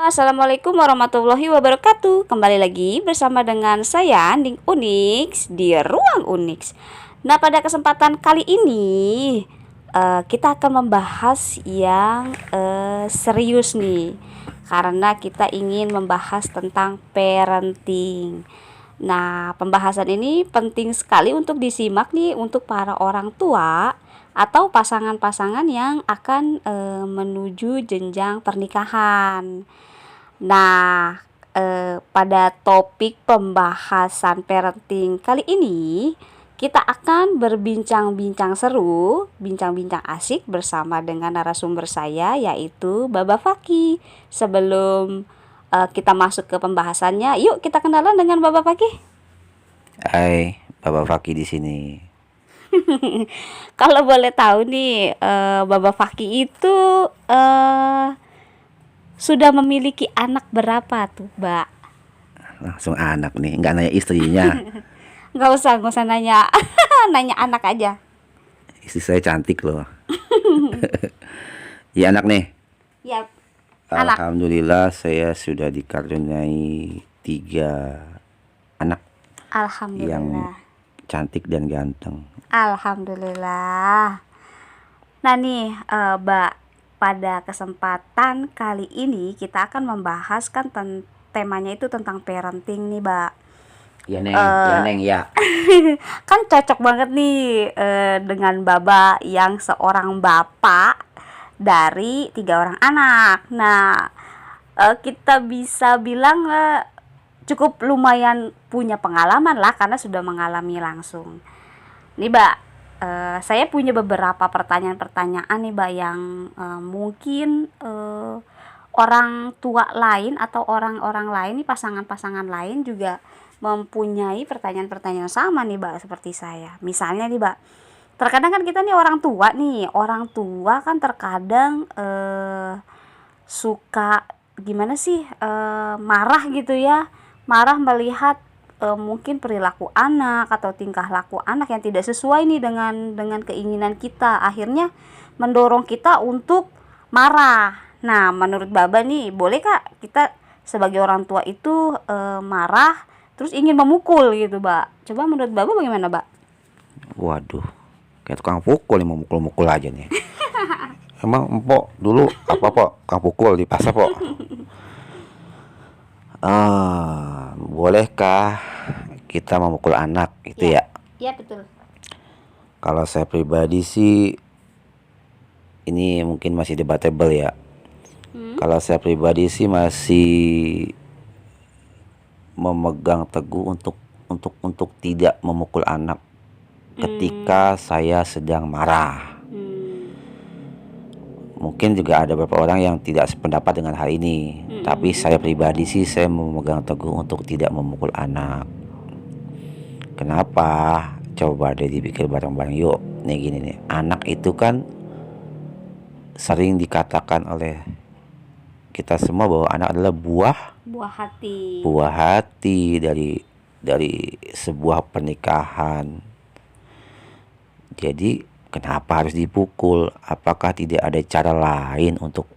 Assalamualaikum warahmatullahi wabarakatuh. Kembali lagi bersama dengan saya Ning Unix di Ruang Unix. Nah, pada kesempatan kali ini kita akan membahas yang serius nih, karena kita ingin membahas tentang parenting. Nah, pembahasan ini penting sekali untuk disimak nih untuk para orang tua atau pasangan-pasangan yang akan menuju jenjang pernikahan. Nah, pada topik pembahasan parenting kali ini, kita akan berbincang-bincang seru, bincang-bincang asik bersama dengan narasumber saya, yaitu Baba Faki. Sebelum kita masuk ke pembahasannya, yuk kita kenalan dengan Baba Faki. Hai, Bapak Faki di sini. Kalau boleh tahu nih, Baba Faki itu sudah memiliki anak berapa tuh, Mbak? Langsung anak nih, nggak nanya istrinya. Nggak usah nanya, nanya anak aja. Istri saya cantik loh. Ya anak nih. Ya, anak. Alhamdulillah saya sudah dikaruniai 3 anak yang Alhamdulillah. cantik dan ganteng. Alhamdulillah. Nah nih, Mbak, pada kesempatan kali ini kita akan membahas kan temanya itu tentang parenting nih, Mbak. Ya Neng, ya Neng ya. Kan cocok banget nih dengan Baba yang seorang bapak dari 3 orang anak. Nah, kita bisa bilang cukup lumayan punya pengalaman lah karena sudah mengalami langsung. Nih, Mbak, saya punya beberapa pertanyaan-pertanyaan nih, Mbak, yang mungkin orang tua lain atau orang-orang lain nih, pasangan-pasangan lain juga mempunyai pertanyaan-pertanyaan sama nih, Mbak, seperti saya. Misalnya nih, Mbak, terkadang kan kita nih orang tua kan terkadang suka gimana sih, marah gitu ya, marah melihat mungkin perilaku anak atau tingkah laku anak yang tidak sesuai nih dengan keinginan kita, akhirnya mendorong kita untuk marah. Nah, menurut Baba nih, boleh Kak kita sebagai orang tua itu marah terus ingin memukul gitu, Mbak? Coba menurut Baba bagaimana, Mbak? Waduh, kayak tukang pukul nih, mau mukul-mukul aja nih. Emang empok dulu apa Pok? Tukang pukul di pasar Pok? Bolehkah kita memukul anak itu ya? Iya, betul. Kalau saya pribadi sih ini mungkin masih debatable ya. Kalau saya pribadi sih masih memegang teguh untuk tidak memukul anak ketika saya sedang marah. Mungkin juga ada beberapa orang yang tidak sependapat dengan hal ini. Tapi saya pribadi sih saya memegang teguh untuk tidak memukul anak. Kenapa? Coba deh dipikir bareng-bareng yuk. Nih gini nih, anak itu kan sering dikatakan oleh kita semua bahwa anak adalah buah hati dari sebuah pernikahan. Jadi kenapa harus dipukul? Apakah tidak ada cara lain untuk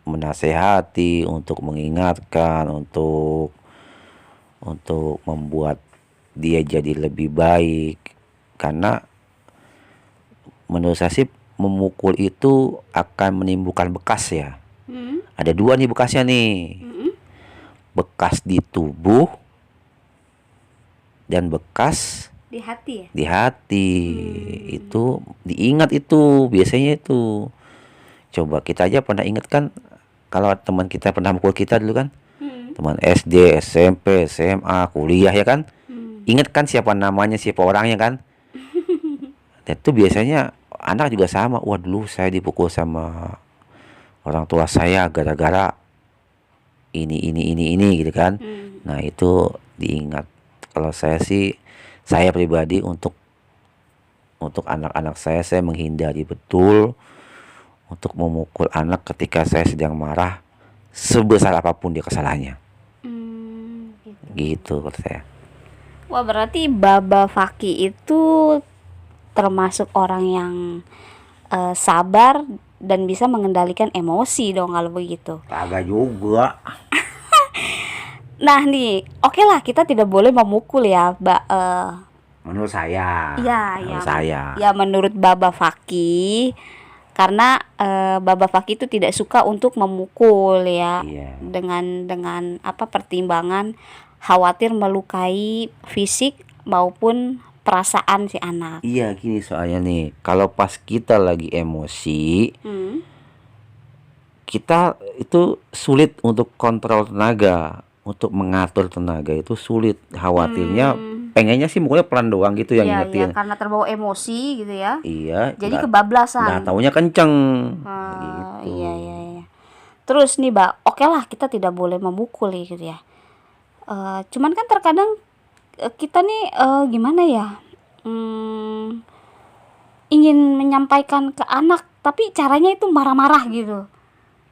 menasehati, untuk mengingatkan, untuk membuat dia jadi lebih baik? Karena menurut saya sih memukul itu akan menimbulkan bekas ya. Ada 2 nih bekasnya nih. Bekas di tubuh dan bekas Di hati ya? di hati. Itu diingat itu biasanya itu. Coba kita aja pernah ingat kan kalau teman kita pernah mukul kita dulu kan? Teman SD, SMP, SMA, kuliah ya kan? Ingat kan siapa namanya, siapa orangnya kan? Dan itu biasanya anak juga sama. Wah, dulu saya dipukul sama orang tua saya gara-gara ini gitu kan. Nah, itu diingat. Kalau saya sih, saya pribadi untuk anak-anak saya menghindari betul untuk memukul anak ketika saya sedang marah, sebesar apapun dia kesalahannya. Gitu kalau saya. Wah, berarti Baba Faki itu termasuk orang yang sabar dan bisa mengendalikan emosi dong kalau begitu. Kagak juga. Nah nih, oke lah kita tidak boleh memukul ya, Mbak. Menurut saya. Ya, Menurut ya, saya. ya menurut Baba Faki, karena Baba Faki itu tidak suka untuk memukul ya, Iya. dengan apa pertimbangan khawatir melukai fisik maupun perasaan si anak. Iya gini soalnya nih, kalau pas kita lagi emosi, Hmm. kita itu sulit untuk kontrol tenaga, untuk mengatur tenaga itu sulit. Khawatirnya pengennya sih mukulnya pelan doang gitu yang Ya, ya, ngingetin. karena terbawa emosi gitu ya. Iya, Jadi nggak kebablasan. taunya kenceng. Ah, Gitu. iya, iya, iya. Terus nih, Mbak, oke lah kita tidak boleh memukul ya gitu ya. Cuman kan terkadang kita nih gimana ya, ingin menyampaikan ke anak, tapi caranya itu marah-marah gitu.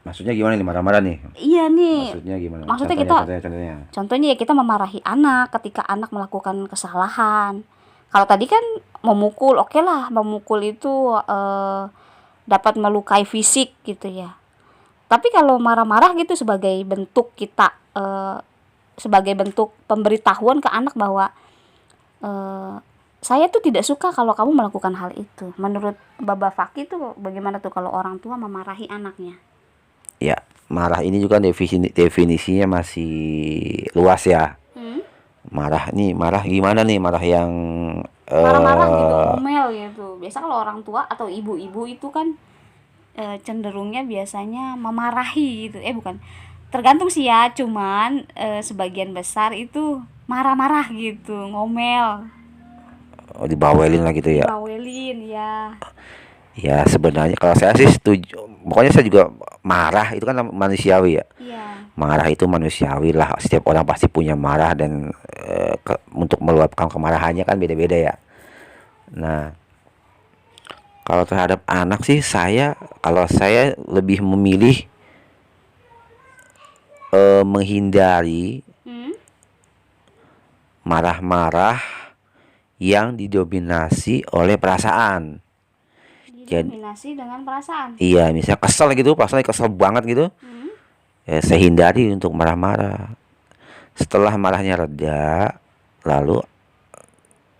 Maksudnya gimana nih marah-marah nih? Iya nih, Maksudnya gimana? maksudnya Contohnya. contohnya ya kita memarahi anak ketika anak melakukan kesalahan. Kalau tadi kan memukul, oke lah memukul itu dapat melukai fisik gitu ya. Tapi kalau marah-marah gitu sebagai bentuk kita, sebagai bentuk pemberitahuan ke anak bahwa saya tuh tidak suka kalau kamu melakukan hal itu. Menurut Baba Faki tuh bagaimana tuh kalau orang tua memarahi anaknya? Ya, marah ini juga definisinya masih luas ya. Marah nih, marah gimana nih? Marah yang Marah-marah gitu, ngomel gitu. Biasa kalau orang tua atau ibu-ibu itu kan cenderungnya biasanya memarahi gitu. Bukan. Tergantung sih ya, cuman sebagian besar itu marah-marah gitu, ngomel, dibawelin lah gitu ya. dibawelin ya. Ya sebenarnya kalau saya sih setuju. Pokoknya saya juga marah itu kan manusiawi ya. Iya. Marah itu manusiawi lah. Setiap orang pasti punya marah dan untuk meluapkan kemarahannya kan beda-beda ya. Nah, kalau terhadap anak sih kalau saya lebih memilih menghindari marah-marah yang didominasi oleh perasaan. Didominasi dengan perasaan. Iya, misalnya kesel gitu, perasaannya kesel banget gitu. Ya, saya hindari untuk marah-marah. Setelah marahnya reda, lalu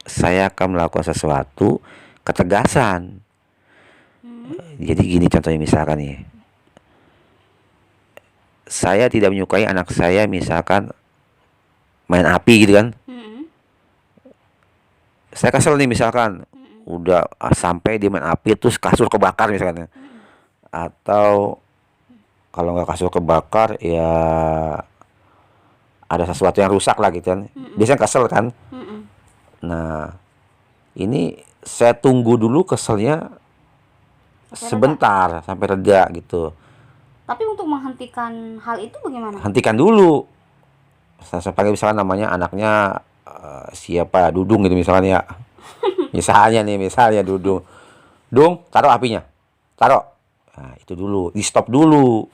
saya akan melakukan sesuatu ketegasan. Jadi gini contohnya misalkan nih. Saya tidak menyukai anak saya misalkan main api gitu kan. Saya kesel nih misalkan udah sampai dia main api terus kasur kebakar misalkan. Atau kalau nggak kasur kebakar ya ada sesuatu yang rusak lah gitu kan. Biasanya kesel kan. Nah, ini saya tunggu dulu keselnya sebentar sampai reda gitu. Tapi untuk menghentikan hal itu bagaimana? Hentikan dulu. Saya panggil misalnya namanya anaknya siapa Dudung gitu misalnya ya. misalnya Dudung. Dung, taruh apinya. Taruh. Nah, itu dulu, di stop dulu.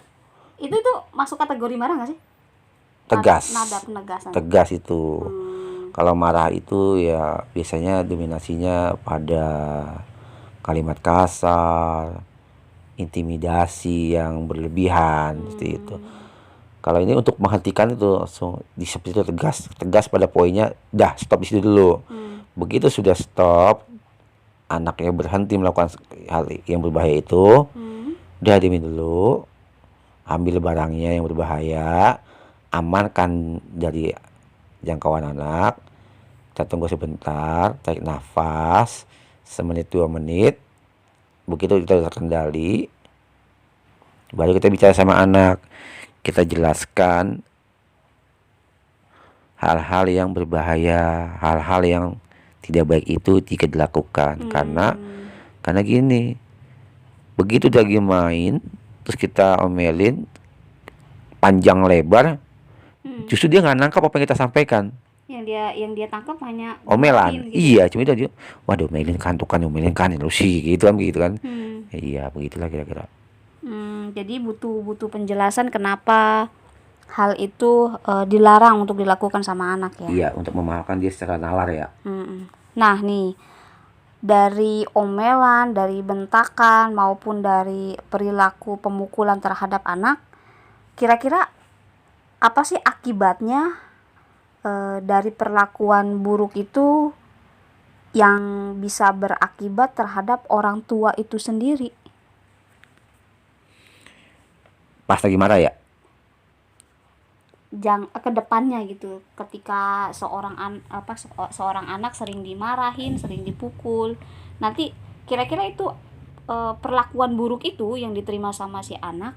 Itu masuk kategori marah nggak sih? Tegas. Nada penegasan. Tegas itu. Kalau marah itu ya biasanya dominasinya pada kalimat kasar, intimidasi yang berlebihan seperti itu. Kalau ini untuk menghentikan itu langsung seperti itu tegas pada poinnya. Dah stop di situ dulu. Begitu sudah stop, anaknya berhenti melakukan hal yang berbahaya itu, udah diemin dulu, ambil barangnya yang berbahaya, amankan dari jangkauan anak. Kita tunggu sebentar, tarik nafas, semenit 2 menit. Begitu kita terkendali, baru kita bicara sama anak. Kita jelaskan hal-hal yang berbahaya, hal-hal yang tidak baik itu jika dilakukan. Karena gini, begitu dia lagi main, terus kita omelin panjang lebar, justru dia nggak nangkap apa yang kita sampaikan. Yang dia tangkap hanya omelan. gitu. Iya, cuma dia, waduh omelin kan lu sih gitu kan. Iya, begitulah kira-kira. Jadi butuh penjelasan kenapa hal itu dilarang untuk dilakukan sama anak ya. Iya, untuk memaafkan dia secara nalar ya. Nah nih, dari omelan, dari bentakan maupun dari perilaku pemukulan terhadap anak, kira-kira apa sih akibatnya dari perlakuan buruk itu yang bisa berakibat terhadap orang tua itu sendiri? Pas lagi marah ya. Ke depannya gitu, ketika seorang anak sering dimarahin, sering dipukul, nanti kira-kira itu perlakuan buruk itu yang diterima sama si anak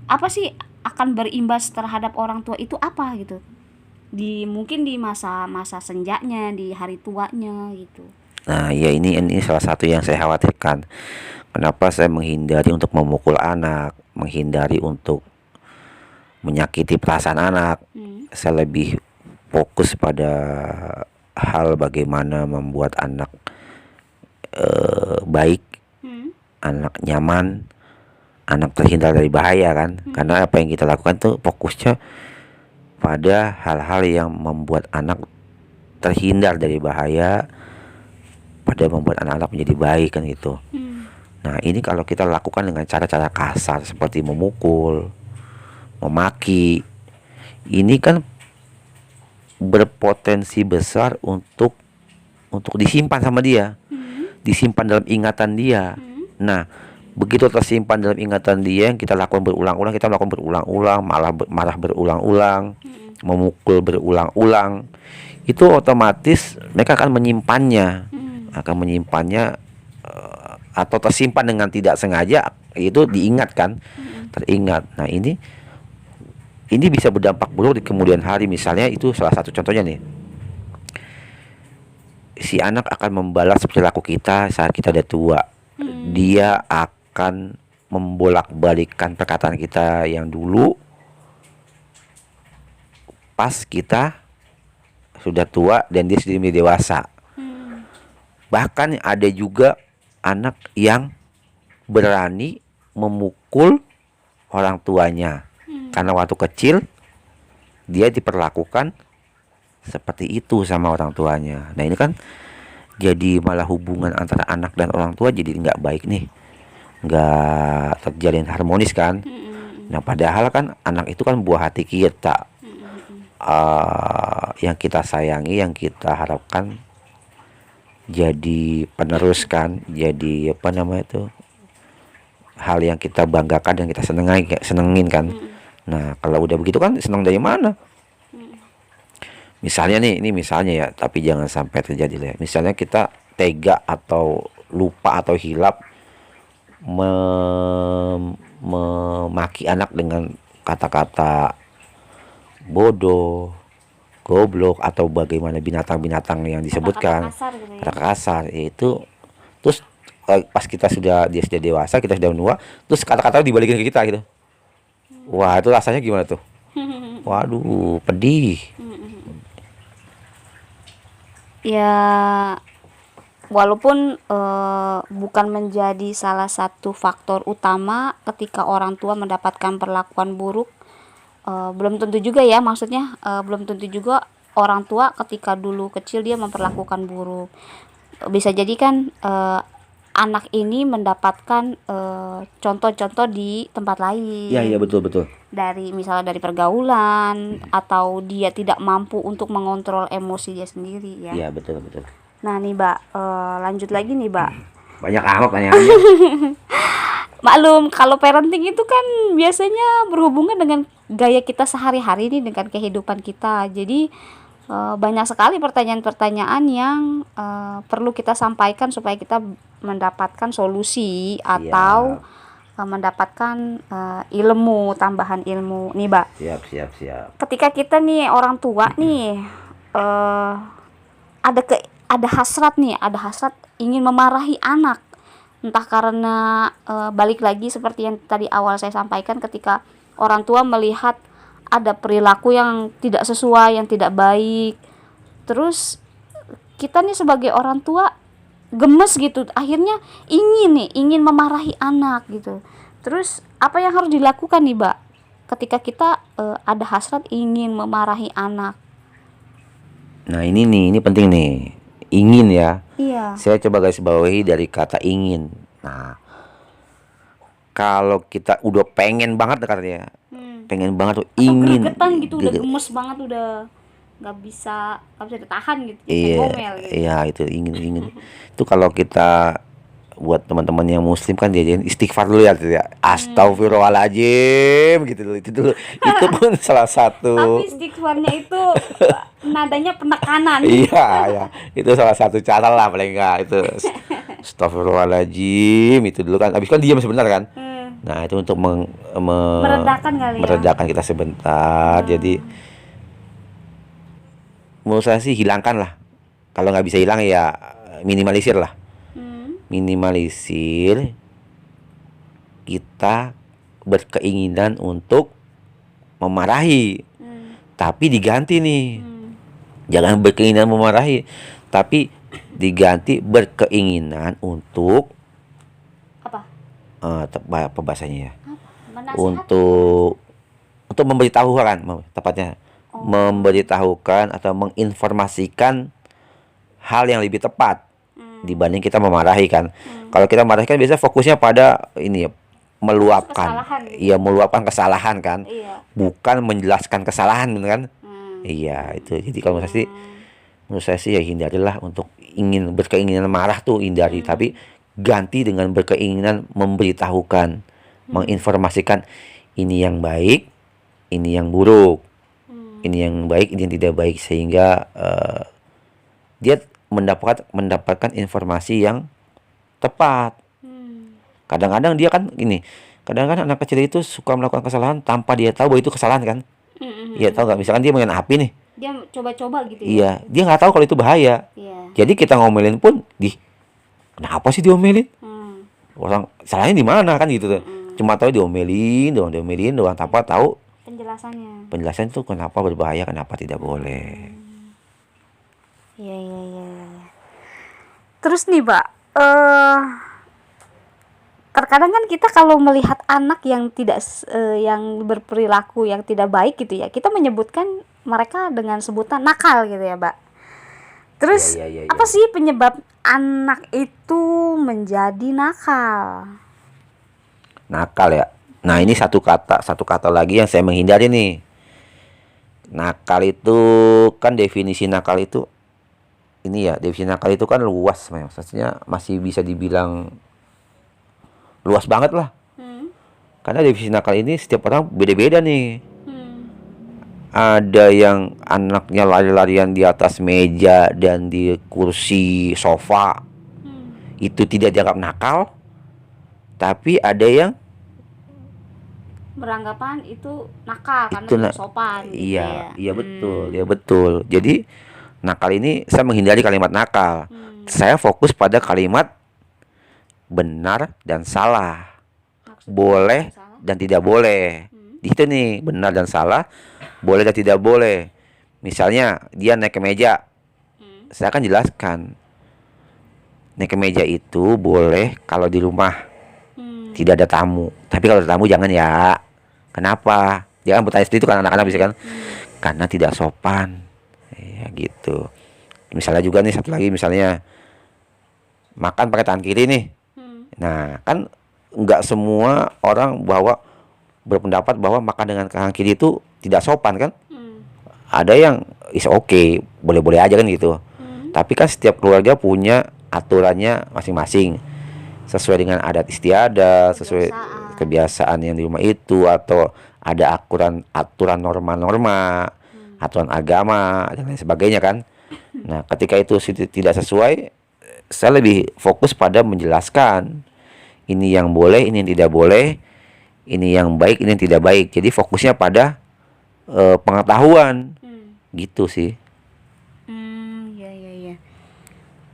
apa sih akan berimbas terhadap orang tua itu apa gitu, mungkin di masa-masa senjanya, di hari tuanya gitu. Nah, ya ini salah satu yang saya khawatirkan. Kenapa saya menghindari untuk memukul anak, menghindari untuk menyakiti perasaan anak. Saya lebih fokus pada hal bagaimana membuat anak baik, anak nyaman, anak terhindar dari bahaya kan. Karena apa yang kita lakukan tuh fokusnya pada hal-hal yang membuat anak terhindar dari bahaya, pada membuat anak-anak menjadi baik kan gitu. Nah, ini kalau kita lakukan dengan cara-cara kasar seperti memukul, memaki, ini kan berpotensi besar untuk disimpan sama dia, disimpan dalam ingatan dia. Nah, begitu tersimpan dalam ingatan dia, yang kita lakukan berulang-ulang, kita melakukan berulang-ulang, marah berulang-ulang, memukul berulang-ulang, itu otomatis mereka akan menyimpannya, atau tersimpan dengan tidak sengaja, itu diingatkan, teringat. Nah, ini bisa berdampak buruk di kemudian hari. Misalnya itu salah satu contohnya nih, si anak akan membalas perilaku kita saat kita udah tua. Dia akan membolak-balikkan perkataan kita yang dulu pas kita sudah tua dan dia sudah menjadi dewasa. Bahkan ada juga anak yang berani memukul orang tuanya karena waktu kecil dia diperlakukan seperti itu sama orang tuanya. Nah, ini kan jadi malah hubungan antara anak dan orang tua jadi nggak baik nih, nggak terjalin harmonis kan. Nah, padahal kan anak itu kan buah hati kita, yang kita sayangi, yang kita harapkan jadi penerus kan, jadi apa namanya itu, hal yang kita banggakan dan kita senengin kan. Nah, kalau udah begitu kan seneng dari mana? Misalnya nih, ini misalnya ya, tapi jangan sampai terjadi lah. Misalnya kita tega atau lupa atau hilap memaki anak dengan kata-kata bodoh, goblok, atau bagaimana binatang-binatang yang disebutkan, kata kasar itu. Terus pas dia sudah dewasa, kita sudah menua, terus kata-kata dibalikin ke kita gitu. Wah, itu rasanya gimana tuh? Waduh, pedih. Ya, walaupun bukan menjadi salah satu faktor utama ketika orang tua mendapatkan perlakuan buruk, belum tentu juga ya, maksudnya belum tentu juga orang tua ketika dulu kecil dia memperlakukan buruk. Bisa jadi kan anak ini mendapatkan contoh-contoh di tempat lain. Iya betul. Misalnya dari pergaulan, atau dia tidak mampu untuk mengontrol emosi dia sendiri ya. Iya betul. Nah nih Mbak, lanjut lagi nih Mbak. Banyak amat pertanyaannya. Maklum kalau parenting itu kan biasanya berhubungan dengan gaya kita sehari-hari nih, dengan kehidupan kita. Jadi banyak sekali pertanyaan-pertanyaan yang perlu kita sampaikan supaya kita mendapatkan solusi atau mendapatkan tambahan ilmu nih Mbak. Siap. Ketika kita nih orang tua nih ada hasrat ingin memarahi anak, entah karena balik lagi seperti yang tadi awal saya sampaikan, ketika orang tua melihat ada perilaku yang tidak sesuai, yang tidak baik, terus kita nih sebagai orang tua gemes gitu, akhirnya ingin memarahi anak gitu. Terus apa yang harus dilakukan nih Mbak? ketika kita ada hasrat ingin memarahi anak. Nah ini penting nih, ingin ya. Iya. Saya coba garis bawahi dari kata ingin. Nah, kalau kita udah pengen banget katanya, pengen banget tuh, Atau ingin, gregetan gitu, udah Greget. gemes banget, udah nggak bisa ditahan gitu, kayak Iya, ngomel gitu. iya itu ingin. Itu kalau kita buat teman-teman yang muslim kan diajarin istighfar dulu ya, gitu ya. Astagfirullahaladzim gitu dulu, itu dulu. Itu pun salah satu. Tapi istighfarnya itu nadanya penekanan. Iya, ya. Itu salah satu cara lah paling enggak itu. Astagfirullahaladzim itu dulu kan. Habis kan diam sebentar kan. Nah, itu untuk Meredakan kali ya. meredakan kita sebentar. Jadi menurut saya sih hilangkan lah. Kalau nggak bisa hilang ya minimalisir lah. Minimalisir kita berkeinginan untuk memarahi, tapi diganti nih. Jangan berkeinginan memarahi, tapi diganti berkeinginan untuk Apa? apa bahasanya ya? Menasihati. Untuk memberitahukan, tepatnya memberitahukan atau menginformasikan hal yang lebih tepat dibanding kita memarahi kan. Kalau kita marahi kan biasanya fokusnya pada ini ya, meluapkan, Kesalahan gitu. iya meluapkan kesalahan kan, Iya. bukan menjelaskan kesalahan bener kan. Iya itu. Jadi kalau menurut saya sih ya hindarilah untuk berkeinginan marah tuh, hindari, tapi ganti dengan berkeinginan memberitahukan, menginformasikan ini yang baik, ini yang buruk, ini yang baik, ini yang tidak baik, sehingga dia mendapatkan informasi yang tepat. Kadang-kadang dia kan kadang-kadang anak kecil itu suka melakukan kesalahan tanpa dia tahu bahwa itu kesalahan kan. Iya, tahu nggak? Misalkan dia main api nih. Dia coba-coba gitu ya. Iya, dia nggak tahu kalau itu bahaya. Iya. Jadi kita ngomelin pun, kenapa sih diomelin? Orang salahnya di mana kan gitu tuh. Cuma tahu diomelin doang tanpa tahu penjelasan itu kenapa berbahaya, kenapa tidak boleh. Iya. Terus nih, Pak, terkadang kan kita kalau melihat anak yang yang berperilaku yang tidak baik gitu ya, kita menyebutkan mereka dengan sebutan nakal gitu ya, Mbak. Terus Iya. apa sih penyebab anak itu menjadi nakal? Nakal ya. Nah, ini satu kata lagi yang saya menghindari nih. Nakal itu kan definisi nakal itu kan luas, maksudnya masih bisa dibilang luas banget lah. Karena definisi nakal ini setiap orang beda-beda nih. Ada yang anaknya lari-larian di atas meja dan di kursi sofa, itu tidak dianggap nakal. Tapi ada yang Beranggapan itu nakal karena itu tidak sopan gitu ya. Iya betul. Jadi nakal ini saya menghindari kalimat nakal. Saya fokus pada kalimat benar dan salah, boleh dan tidak boleh. Di situ nih, benar dan salah, boleh dan tidak boleh. Misalnya dia naik ke meja, saya akan jelaskan. Naik ke meja itu boleh kalau di rumah tidak ada tamu. Tapi kalau ada tamu jangan ya. Kenapa? Dia kan bertanya seperti itu kan anak-anak bisa kan? Karena tidak sopan. Ya gitu. Misalnya juga nih satu lagi, misalnya makan pakai tangan kiri nih. Nah, kan nggak semua orang berpendapat bahwa makan dengan tangan kiri itu tidak sopan kan? Ada yang is okay, boleh-boleh aja kan gitu. Tapi kan setiap keluarga punya aturannya masing-masing, sesuai dengan adat istiadat, sesuai kebiasaan yang di rumah itu, atau ada aturan norma-norma, aturan agama dan lain sebagainya kan. Nah, ketika itu tidak sesuai, saya lebih fokus pada menjelaskan ini yang boleh, ini yang tidak boleh, ini yang baik, ini yang tidak baik. Jadi fokusnya pada pengetahuan, gitu sih. Iya.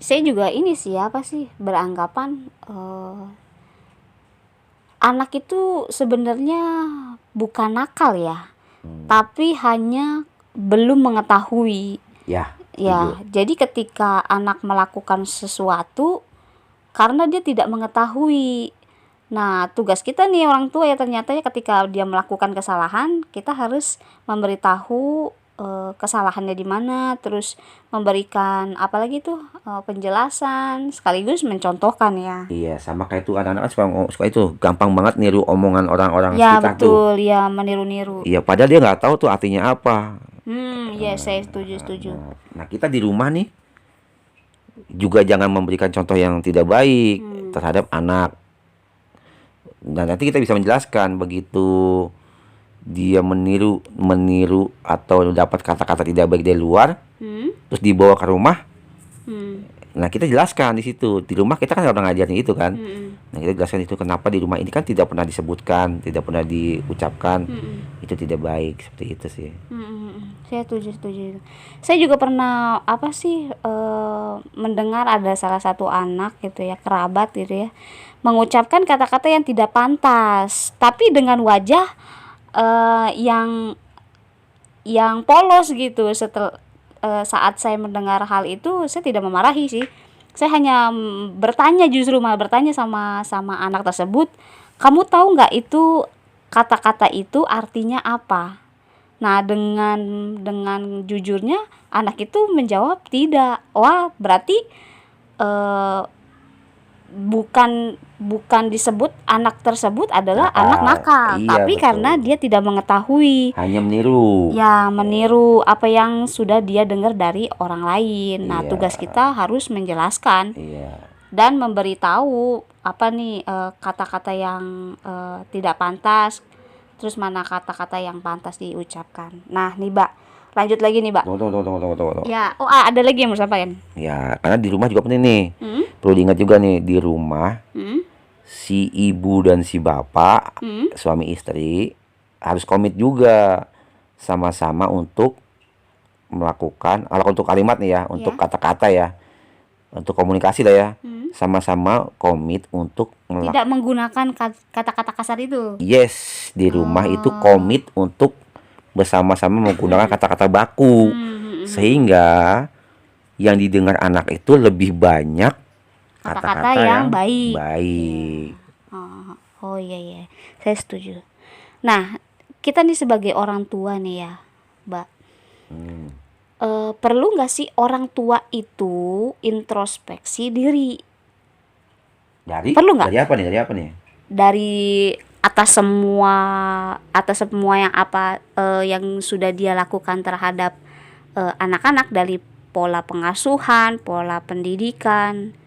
Saya juga ini sih beranggapan anak itu sebenarnya bukan nakal ya, tapi hanya belum mengetahui. Ya. Ya, jadi ketika anak melakukan sesuatu karena dia tidak mengetahui Nah, tugas kita nih orang tua ya ternyata ya ketika dia melakukan kesalahan, kita harus memberitahu kesalahannya di mana, terus memberikan apalagi tuh penjelasan sekaligus mencontohkan ya. Iya, sama kayak itu anak-anak kan suka itu gampang banget niru omongan orang-orang Ya sekitar tuh. betul, ya meniru-niru. Iya, padahal dia nggak tahu tuh artinya apa. Ya saya setuju. Nah, kita di rumah nih juga jangan memberikan contoh yang tidak baik terhadap anak. Dan nanti kita bisa menjelaskan begitu dia meniru atau dapat kata-kata tidak baik dari luar, terus dibawa ke rumah. Nah, kita jelaskan di situ. Di rumah kita kan udah ngajarin itu kan. Nah, kita jelaskan itu kenapa di rumah ini kan tidak pernah disebutkan, tidak pernah diucapkan. Itu tidak baik, seperti itu sih. Saya setuju. Saya juga pernah mendengar ada salah satu anak gitu ya, kerabat gitu ya, mengucapkan kata-kata yang tidak pantas, tapi dengan wajah yang polos gitu. Saat saya mendengar hal itu, saya tidak memarahi sih. Saya hanya malah bertanya sama anak tersebut, kamu tahu nggak itu kata-kata itu artinya apa? Nah, dengan jujurnya anak itu menjawab tidak. Wah, berarti bukan disebut anak tersebut adalah anak nakal, Iya, tapi betul. karena dia tidak mengetahui. Hanya meniru. Ya, meniru apa yang sudah dia dengar dari orang lain. Nah, Iya. tugas kita harus menjelaskan Iya. dan memberitahu apa nih kata-kata yang tidak pantas, terus mana kata-kata yang pantas diucapkan. Nah, nih, Mbak. Lanjut lagi nih, Mbak. Tunggu. Ya, ada lagi yang mau sampaikan? Ya, karena di rumah juga penting nih. Hmm? Perlu diingat juga nih, di rumah Hmm? si ibu dan si bapak, suami istri harus komit juga sama-sama untuk melakukan, kalau untuk kalimat nih ya, untuk kata-kata ya, untuk komunikasi lah ya, sama-sama komit untuk Tidak menggunakan kata-kata kasar itu. Yes, di rumah itu komit untuk bersama-sama menggunakan kata-kata baku, sehingga yang didengar anak itu lebih banyak Kata-kata yang baik. baik. Oh iya, saya setuju. Nah, kita nih sebagai orang tua nih ya, Mbak. Perlu nggak sih orang tua itu introspeksi diri? Perlu nggak? Dari apa nih? Dari atas semua yang sudah dia lakukan terhadap anak-anak, dari pola pengasuhan, pola pendidikan,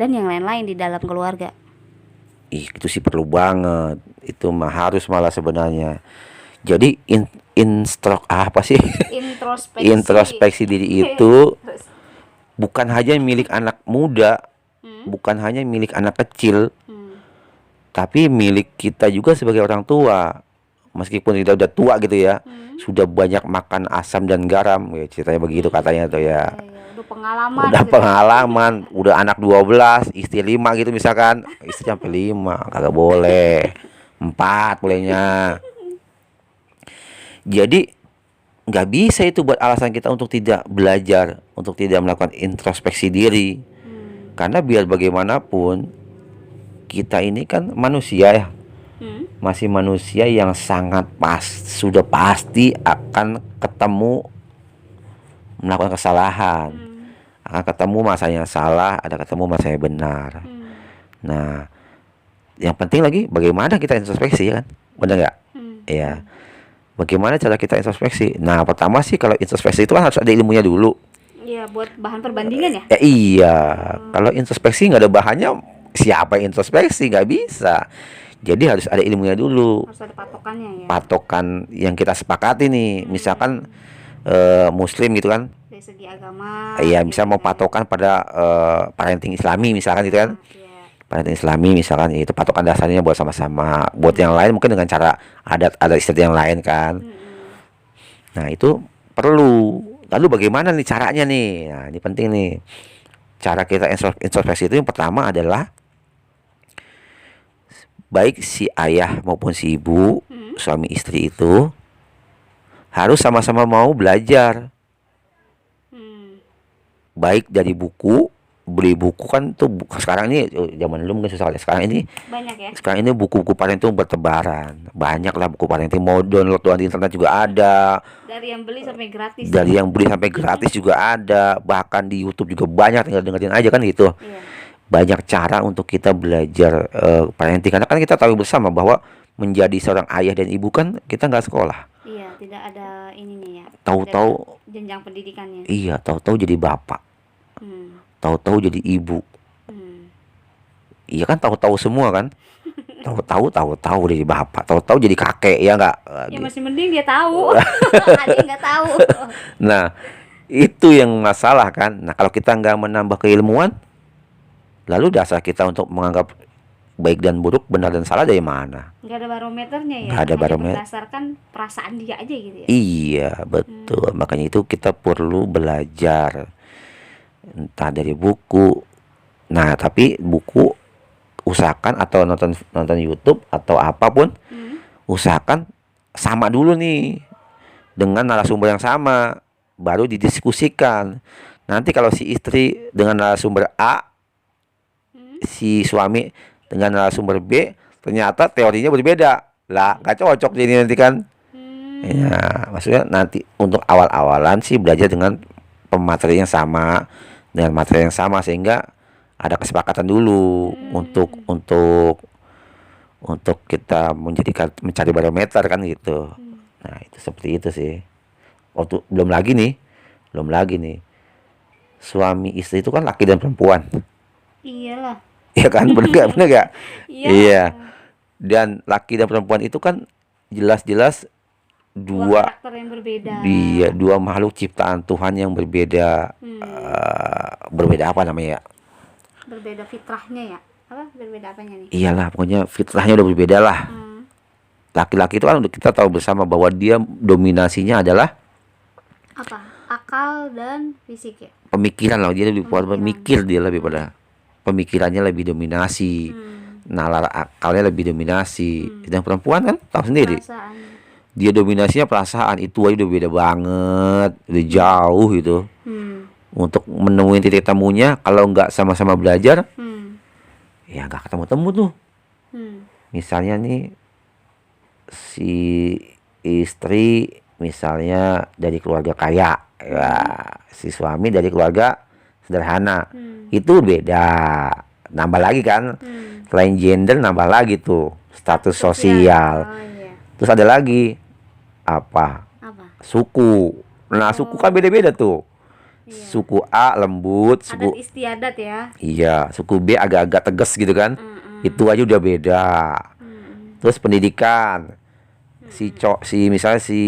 dan yang lain-lain di dalam keluarga. Itu sih perlu banget. Itu mah harus malah sebenarnya. Jadi introspeksi diri itu bukan hanya milik anak muda, bukan hanya milik anak kecil, tapi milik kita juga sebagai orang tua. Meskipun kita udah tua gitu ya, sudah banyak makan asam dan garam, ya ceritanya begitu katanya tuh ya. Udah pengalaman, udah anak 12, istri 5 gitu misalkan, istri sampai 5, kagak boleh. 4 bolehnya. Jadi nggak bisa itu buat alasan kita untuk tidak belajar, untuk tidak melakukan introspeksi diri. Karena biar bagaimanapun kita ini kan manusia ya, masih manusia yang sudah pasti akan ketemu melakukan kesalahan, akan ketemu masanya salah, ada ketemu masanya benar. Nah, yang penting lagi bagaimana kita introspeksi ya kan, benar nggak? Iya. Bagaimana cara kita introspeksi? Nah, pertama sih kalau introspeksi itu kan harus ada ilmunya dulu. Iya, buat bahan perbandingan ya? Iya, kalau introspeksi nggak ada bahannya, siapa yang introspeksi? Nggak bisa. Jadi harus ada ilmunya dulu. Harus ada patokannya ya. Patokan yang kita sepakati nih, misalkan Muslim gitu kan? Dari segi agama. Iya, misal mau patokan pada parenting Islami misalkan gitu kan? Parenting Islami misalkan, itu patokan dasarnya buat sama-sama. Buat yang lain mungkin dengan cara adat istiadat yang lain kan. Nah, itu perlu. Lalu bagaimana nih caranya nih? Nah, ini penting nih. Cara kita introspeksi itu yang pertama adalah baik si ayah maupun si ibu, suami istri itu harus sama-sama mau belajar. Baik dari buku, beli buku kan tuh sekarang ini zaman dulu mungkin susah ya. Banyak ya. Sekarang ini buku-buku parenting tuh bertebaran. Banyak lah buku parenting, mau download di internet juga ada. Dari yang beli sampai gratis. Dari yang beli sampai gratis juga ada. Bahkan di YouTube juga banyak, tinggal dengerin aja kan gitu. Iya. Banyak cara untuk kita belajar parenting, karena kan kita tahu bersama bahwa menjadi seorang ayah dan ibu kan kita nggak sekolah. Iya, tidak ada ininya ya. Tahu-tahu Tidak ada jenjang pendidikannya. iya, tahu-tahu jadi bapak, Hmm. tahu-tahu jadi ibu. Hmm. Iya kan, tahu-tahu semua kan. Tahu-tahu jadi bapak, tahu-tahu jadi kakek, ya nggak? Ya masih mending dia tahu. Ada yang nggak tahu. Nah, itu yang masalah kan. Nah, kalau kita nggak menambah keilmuan, lalu dasar kita untuk menganggap baik dan buruk, benar dan salah dari mana? Nggak ada barometernya ya. Nggak ada Hanya barometer. berdasarkan perasaan dia aja gitu ya. Iya, betul. Makanya itu kita perlu belajar, entah dari buku. Nah, tapi buku usahakan, atau nonton YouTube atau apapun, usahakan sama dulu nih dengan narasumber yang sama, baru didiskusikan. Nanti kalau si istri dengan narasumber A, si suami dengan narasumber B, ternyata teorinya berbeda lah, nggak cocok jadi nanti kan. Ya, maksudnya nanti untuk awal-awalan sih belajar dengan pemateri yang sama, dengan materi yang sama, sehingga ada kesepakatan dulu untuk kita mencari barometer kan gitu. Nah, itu seperti itu sih. Belum lagi nih suami istri itu kan laki dan perempuan. Iyalah. Iya kan, bener gak? Iya. Iya. Dan laki dan perempuan itu kan jelas-jelas Dua dua karakter yang berbeda. dua makhluk ciptaan Tuhan yang berbeda. Berbeda apa namanya ya? Berbeda fitrahnya ya. Apa berbeda apanya nih? Iyalah, pokoknya fitrahnya udah berbeda lah. Laki-laki itu kan kita tahu bersama bahwa dia dominasinya adalah Apa? Akal dan fisik ya. pemikiran lah. Dia lebih kuat memikir, dia lebih pada pemikirannya lebih dominasi. Nalar akalnya lebih dominasi. Dan perempuan kan tahu sendiri, Perasaan. dia dominasinya perasaan. Itu aja udah beda banget, udah jauh gitu. Untuk menemuin titik temunya, kalau nggak sama-sama belajar, ya nggak ketemu-temu tuh. Misalnya nih, si istri misalnya dari keluarga kaya, ya, si suami dari keluarga sederhana, itu beda. Nambah lagi kan, selain gender nambah lagi tuh status sosial. Oh iya. Terus ada lagi apa? Apa? Suku. Nah, suku kan beda-beda tuh. Suku A lembut, Adat suku istiadat ya. iya, suku B agak-agak tegas gitu kan. Itu aja udah beda. Terus pendidikan. Misalnya si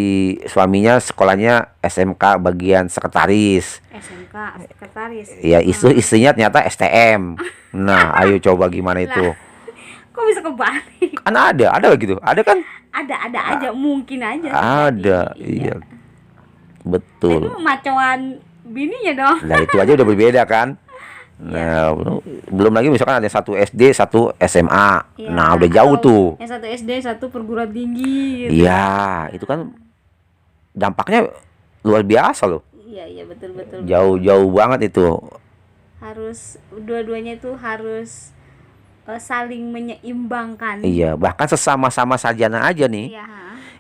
suaminya sekolahnya SMK bagian sekretaris. SMK, sekretaris. Ya, istrinya ternyata STM. Nah, ayo coba gimana itu? Kok bisa kebalik? Kan ada gitu. Ada kan? Ada aja, mungkin aja. Ada, terjadi. iya. Itu Betul. macoan bininya dong. Nah, itu aja udah berbeda kan? Nah, belum lagi misalkan ada satu SD, satu SMA. Iya, Nah, udah jauh atau tuh. Yang satu SD, satu perguruan tinggi gitu. Iya, itu kan dampaknya luar biasa loh. Iya, betul. Jauh banget itu. Harus dua-duanya itu harus saling menyeimbangkan. Iya, bahkan sesama-sama sarjana aja nih. Iya.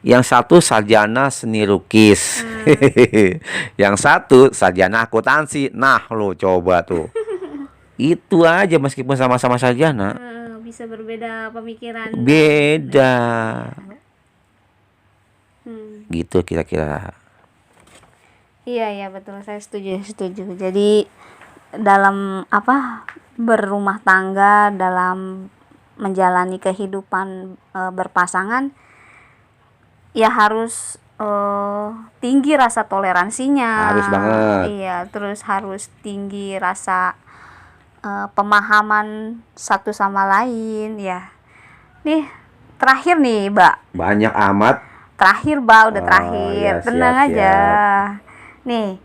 Yang satu sarjana seni lukis. Yang satu sarjana akuntansi. Nah, lo coba tuh. Itu aja meskipun sama-sama sarjana, Bisa berbeda pemikiran. beda. Gitu kira-kira. Iya, betul, saya setuju. Jadi dalam berumah tangga, dalam menjalani kehidupan berpasangan, ya harus tinggi rasa toleransinya. Harus banget. Iya, terus harus tinggi rasa pemahaman satu sama lain ya. Nih, terakhir nih, Mbak. Banyak amat. Terakhir, Mbak, udah Oh, terakhir. ya, Tenang siap, aja. Nih,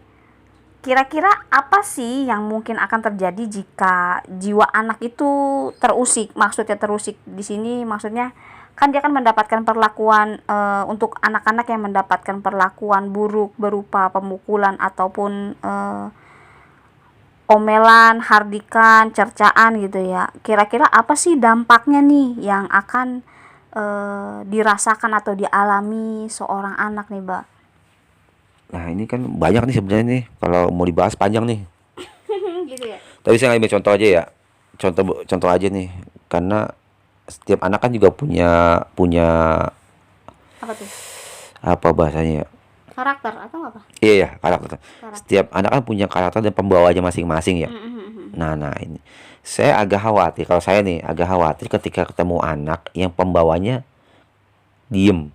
kira-kira apa sih yang mungkin akan terjadi jika jiwa anak itu terusik? Maksudnya terusik di sini maksudnya kan dia kan mendapatkan perlakuan untuk anak-anak yang mendapatkan perlakuan buruk berupa pemukulan ataupun omelan, hardikan, cercaan gitu ya. Kira-kira apa sih dampaknya nih yang akan dirasakan atau dialami seorang anak nih, Mbak? Nah, ini kan banyak nih sebenarnya nih, kalau mau dibahas panjang nih. Gitu ya. Tapi saya ngambil contoh aja ya. Contoh contoh aja nih. Karena setiap anak kan juga punya punya Apa tuh? apa bahasanya ya? Karakter atau apa? Iya ya, karakter. Karakter. Setiap anak kan punya karakter dan pembawanya masing-masing ya. Mm-mm. Nah, ini saya agak khawatir, kalau saya nih agak khawatir ketika ketemu anak yang pembawanya diem.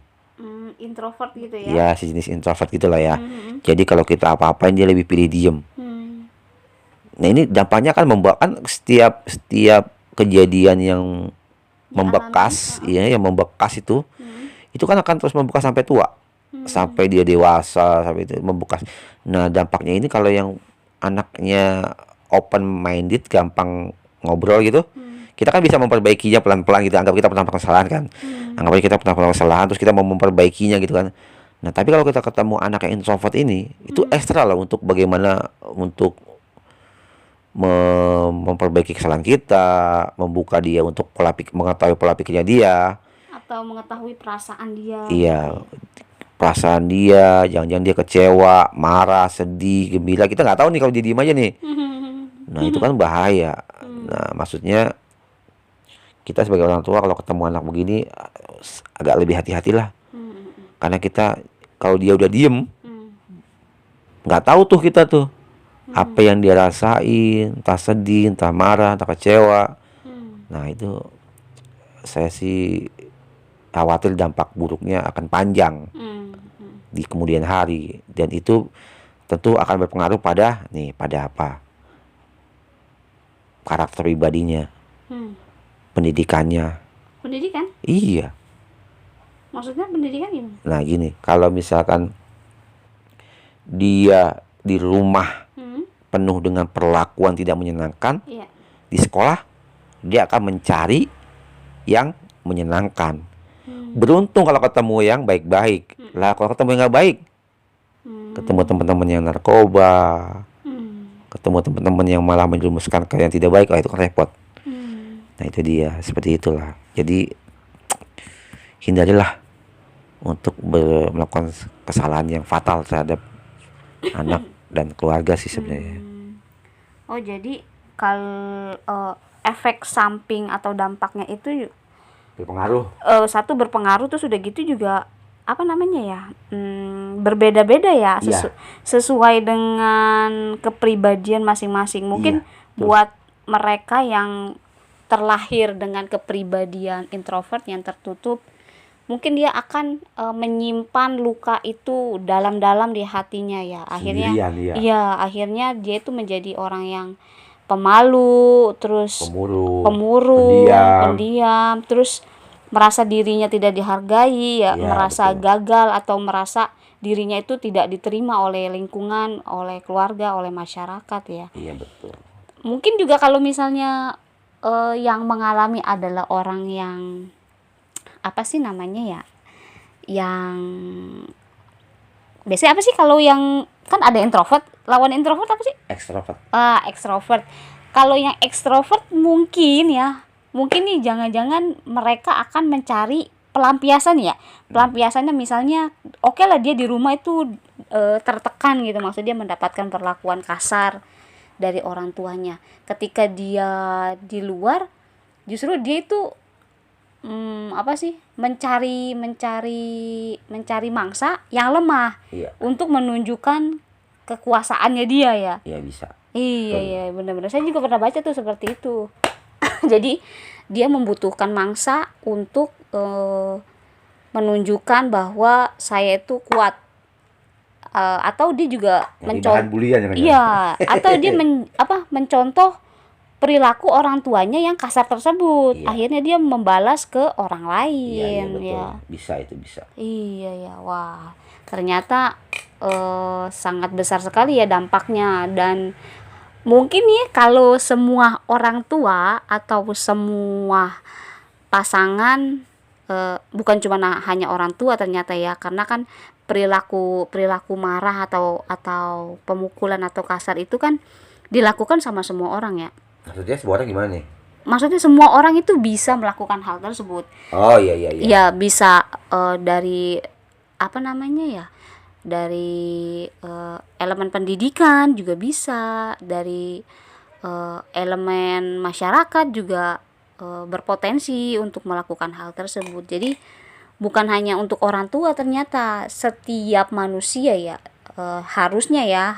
Introvert gitu ya. Ya, sejenis introvert gitu lah ya. Mm-mm. Jadi kalau kita apa-apain dia lebih pilih diem. Hmm. Nah, ini dampaknya kan membawa kan setiap setiap kejadian yang membekas, Dialami. ya, yang membekas itu kan akan terus membekas sampai tua, Hmm. sampai dia dewasa, sampai itu membekas. Nah, dampaknya ini kalau yang anaknya open minded, gampang ngobrol gitu, kita kan bisa memperbaikinya pelan-pelan gitu. Anggap kita pernah melakukan kesalahan kan, anggap aja kita pernah melakukan kesalahan, terus kita mau memperbaikinya gitu kan. Nah, tapi kalau kita ketemu anak yang introvert ini, itu ekstra loh untuk bagaimana untuk memperbaiki kesalahan kita, membuka dia untuk mengetahui pola pikirnya dia. Atau mengetahui perasaan dia. Iya, perasaan dia, jangan-jangan dia kecewa, marah, sedih, gembira. Kita nggak tahu nih kalau dia diem aja nih. Nah, itu kan bahaya. Nah, maksudnya kita sebagai orang tua kalau ketemu anak begini agak lebih hati-hatilah. Karena kita kalau dia udah diem, nggak tahu tuh kita tuh apa yang dia rasain, entah sedih, entah marah, entah kecewa. Nah, itu saya sih khawatir dampak buruknya akan panjang di kemudian hari, dan itu tentu akan berpengaruh pada apa? Karakter pribadinya, pendidikannya. Pendidikan? Iya. Maksudnya pendidikan gimana? Nah, gini, kalau misalkan dia di rumah penuh dengan perlakuan tidak menyenangkan, Iya. di sekolah dia akan mencari yang menyenangkan. Beruntung kalau ketemu yang baik-baik. Lah, kalau ketemu yang nggak baik, ketemu teman-teman yang narkoba, ketemu teman-teman yang malah menjerumuskan ke yang tidak baik, itu kan repot. Nah, itu dia, seperti itulah. Jadi hindarilah untuk melakukan kesalahan yang fatal terhadap anak dan keluarga sih sebenarnya. Oh, jadi kalau efek samping atau dampaknya itu Berpengaruh. Satu berpengaruh, tuh sudah gitu juga apa namanya ya, berbeda-beda ya, Iya. sesuai dengan kepribadian masing-masing. Mungkin buat mereka yang terlahir dengan kepribadian introvert yang tertutup, mungkin dia akan menyimpan luka itu dalam-dalam di hatinya ya. Akhirnya Sendirian, iya. iya, akhirnya dia itu menjadi orang yang pemalu, terus pemurung, pendiam, terus merasa dirinya tidak dihargai ya, Ya, merasa betul. gagal atau merasa dirinya itu tidak diterima oleh lingkungan, oleh keluarga, oleh masyarakat ya. Iya, betul. Mungkin juga kalau misalnya yang mengalami adalah orang yang apa sih namanya ya, yang biasanya apa sih kalau yang kan ada introvert, lawan introvert apa sih? Ekstrovert. Ekstrovert. Kalau yang ekstrovert mungkin nih jangan-jangan mereka akan mencari pelampiasan ya. Pelampiasannya misalnya oke lah, dia di rumah itu tertekan gitu, maksudnya dia mendapatkan perlakuan kasar dari orang tuanya. Ketika dia di luar, justru dia itu mencari mangsa yang lemah, Iya. untuk menunjukkan kekuasaannya dia ya. Iya, bisa. Iya, benar-benar. Saya juga pernah baca tuh seperti itu. Jadi dia membutuhkan mangsa untuk menunjukkan bahwa saya itu kuat. Atau dia juga mencontoh, iya, atau dia mencontoh perilaku orang tuanya yang kasar tersebut. Iya. Akhirnya dia membalas ke orang lain. Iya, betul. Bisa, itu bisa. Iya ya, wah, ternyata sangat besar sekali ya dampaknya. Dan mungkin ya kalau semua orang tua atau semua pasangan, bukan cuma hanya orang tua ternyata ya, karena kan perilaku marah atau pemukulan atau kasar itu kan dilakukan sama semua orang ya. Maksudnya semua orang gimana nih? Maksudnya semua orang itu bisa melakukan hal tersebut. Oh iya. Ya bisa dari apa namanya ya, dari elemen pendidikan juga bisa, dari elemen masyarakat juga berpotensi untuk melakukan hal tersebut. Jadi bukan hanya untuk orang tua, ternyata setiap manusia ya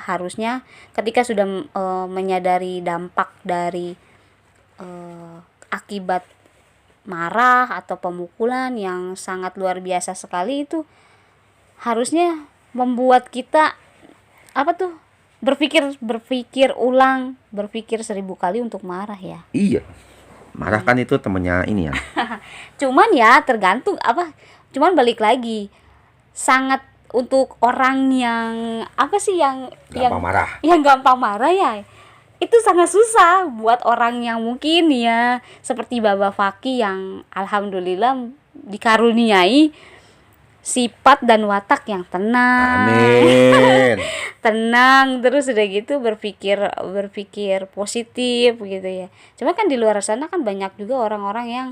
harusnya ketika sudah menyadari dampak dari akibat marah atau pemukulan yang sangat luar biasa sekali, itu harusnya membuat kita berpikir ulang, berpikir 1000 kali untuk marah ya. Iya. Marah kan itu temennya ini ya. Cuman ya tergantung cuman balik lagi, sangat untuk orang yang gampang marah ya, itu sangat susah buat orang yang mungkin ya seperti Baba Faki yang alhamdulillah dikaruniai sifat dan watak yang tenang. Amin. Tenang, terus udah gitu berpikir positif gitu ya. Cuma kan di luar sana kan banyak juga orang-orang yang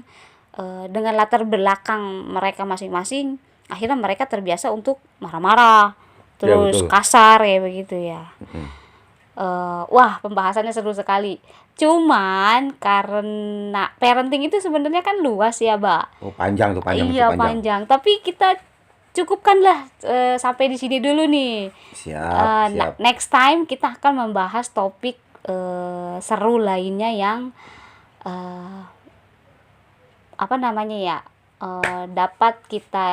dengan latar belakang mereka masing-masing, akhirnya mereka terbiasa untuk marah-marah, terus betul. kasar ya begitu ya. Wah, pembahasannya seru sekali. Cuman karena parenting itu sebenarnya kan luas ya, Mbak. Oh, panjang. Iya, panjang. Tapi kita cukupkanlah sampai di sini dulu nih. Siap. Next time kita akan membahas topik seru lainnya yang dapat kita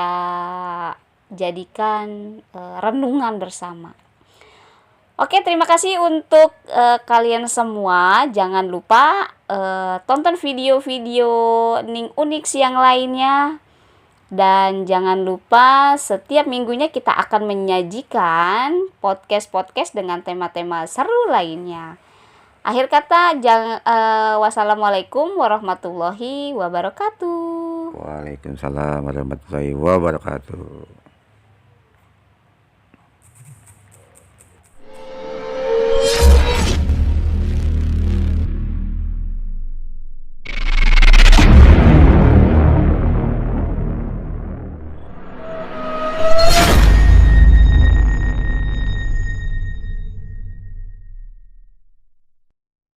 jadikan renungan bersama. Oke, terima kasih untuk kalian semua. Jangan lupa tonton video-video Ning Unix yang lainnya. Dan jangan lupa setiap minggunya kita akan menyajikan podcast-podcast dengan tema-tema seru lainnya. Akhir kata, wassalamualaikum warahmatullahi wabarakatuh. Waalaikumsalam warahmatullahi wabarakatuh.